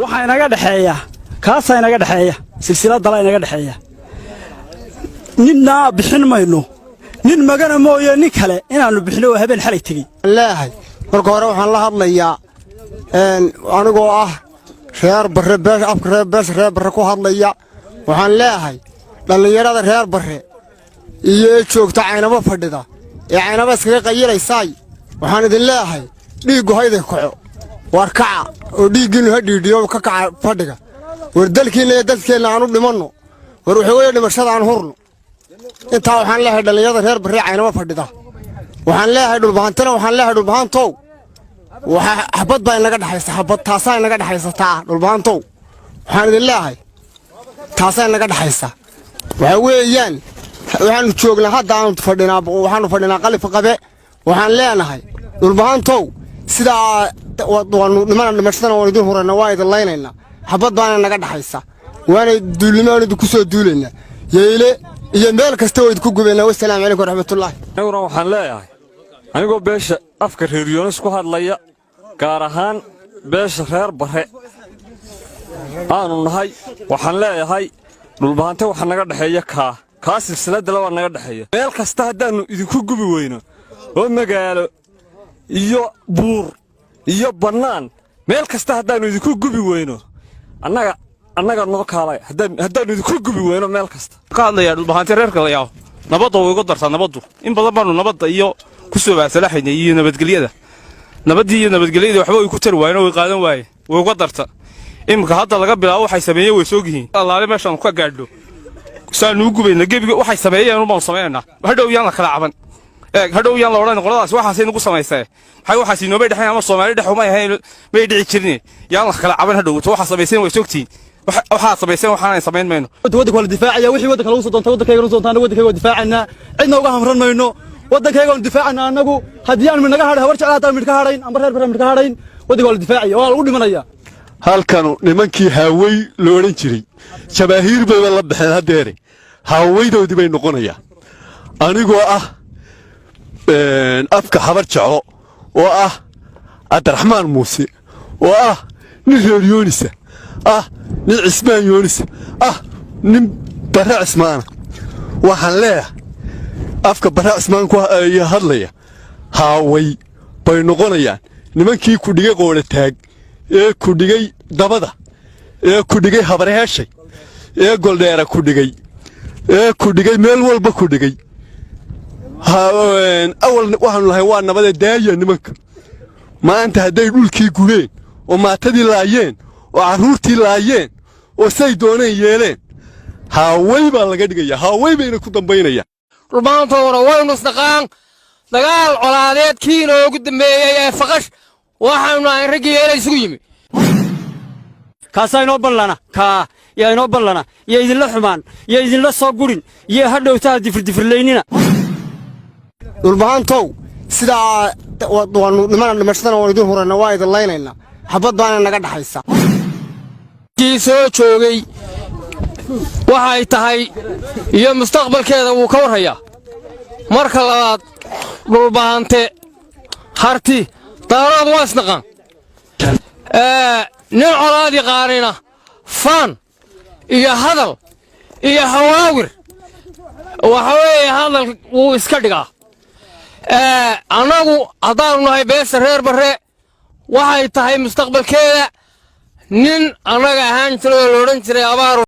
waxa inaga dhaxeeya kaas inaga dhaxeeya silsilada la inaga dhaxeeya ninna bixin mayno nin magana mooyo nin kale inaanu bixino habeen xalay tagay ilaahay marka hore waxaan la hadlayaa anigoo ah reer barre beesh afka reer barre ku hadlaya waxaan leeyahay dhalinyarada reer barre iyo joogta caynaba fadhida ee caynaba iskaga qayilaysay waxaan idin leeyahay dhiigu hayday kaco war kaca oo dhiiginu ha dhiidhiyo ka kaca fadhiga war dalkiina iyo dadkeena aanu dhimanno war waxa weeye dhimashada aan hurno intaa waxaan leeyahay dhalinyarada reer barre caynaba fadhida waxaan leeyahay dhulbaantana waxaan leeyahay dhulbaantow waxa xabad baa inaga dhaxaysa xabad taasa inaga dhaxaysataa dhulbaantow waxaan idin leeyahay taasa inaga dhaxaysa waxa weeyaan waxaanu joognaa hadda aan fadhinaa qalif qabe waxaan leenahay dhulbaantow sida waanu dhimashadana waan idin hurana waa idin laynayna xabad baana inaga dhaxaysa waana duulimaanadu ku soo duulayna yeele iyo meel kasta oo idinku gubeena wassalaamu calaykum waraxmatullaahi aniguna waxaan leeyahay anigoo beesha afka reer Yoonis ku hadlaya gaar ahaan beesha reer Barre aanu nahay waxaan leeyahay dhulbaanta waxa naga dhaxeeya ka silsilada la naga dhaxeeya meel kasta hadaanu idinku gubi weyno oo magaalo iyo buur iyo banaan meel kasta hadaanu idinku gubi weyno annaga noo kaalay hadaanu idinku gubi weyno meel kasta ka hadlaya dhulbaanta reerka la yaabo nabadda way ugu dartaa nabaddu in badan baanu nabadda iyo ku soo baasalaxayna iyo nabadgelyada waxba ay ku tar waayeen oo way qaadan waayeen way uga darta imka hadda laga bilaabo waxay sameeyeen way soo gihiin allaale meeshan ka gaadho saanu gubayna gebiga waxay sameeyeen uma sameeyna hadhow yaan la kala caban hadhow yaan la oran qoladaas waxaas ay nagu sameeyay maxay waxaas inoo bay dhaxay ama Soomaali dhaxuma ahayn may dhici jirnay yaan la kala caban hadhow waxa sameeyeen way soogtiin waxa sameeyeen waxaan sameyn mayno waddanka wala difaaciya wixii waddanka lagu soo doonto waddankayga soo doontaan waddankayga difaacana cidna uga hamran mayno waddankayga difaacana anagu hadii aan naga hadhay war jeclaata mid ka hadhayn amba reer Barre mid ka hadhayn waddanka wala difaaciya waa lagu dhimanaya halkanu nimankii haaway loo oran jiray jabaahiir bay la baxeen hadeere haawaydoodii bay noqonayaan anigoo ah afka habar jeclo oo ah Abdiraxmaan Muuse oo ah nin reer Yoonis nin Cismaan Yoonis nin Barre Cismaan waxaan leeyahay afka Barre Cismaan ku hadlaya haaway bay noqonayaan nimankii ku dhigay qoole taag ee ku dhigay dabada ee ku dhigay habareeshay ee goldheera ku dhigay ee ku dhigay meel walba ku dhigay awal waxaan lahay waa nabada daaya nimanka maanta haday dhulkii gubeen oo maatadii laayeen oo caruurtii laayeen oo say dooneen yeeleen haaway baa laga dhigaya haaway bayna ku dambaynayaan dhulbaanta waynu isdaqaan dagaal colaadeed kiina ugu dambeeyay ee faqash waxaanu aan ragiyeena isugu yimi kaasa inoo ballana yaa inoo ballana yaa idinla xumaan yaa idinla soo gurin yaa hadhowtaa difirleynina dhulbaantow sida waanu dhimashadana waan idin hurana waa idin laynayna xabad baana naga dhaxaysa kii soo joogay waxay tahay iyo mustaqbalkeeda wuu ka warhayaa marka labaad dhulbaante harti daarad waa isnaqaan nin colaadi qaarina faan iyo hadal iyo hawaawir waxa weeye hadal wuu iska dhigaa annagu haddaanu nahay beesha reer Barre waxay tahay mustaqbalkeeda nin annaga ahaan jiray oo la odhan jiray abaar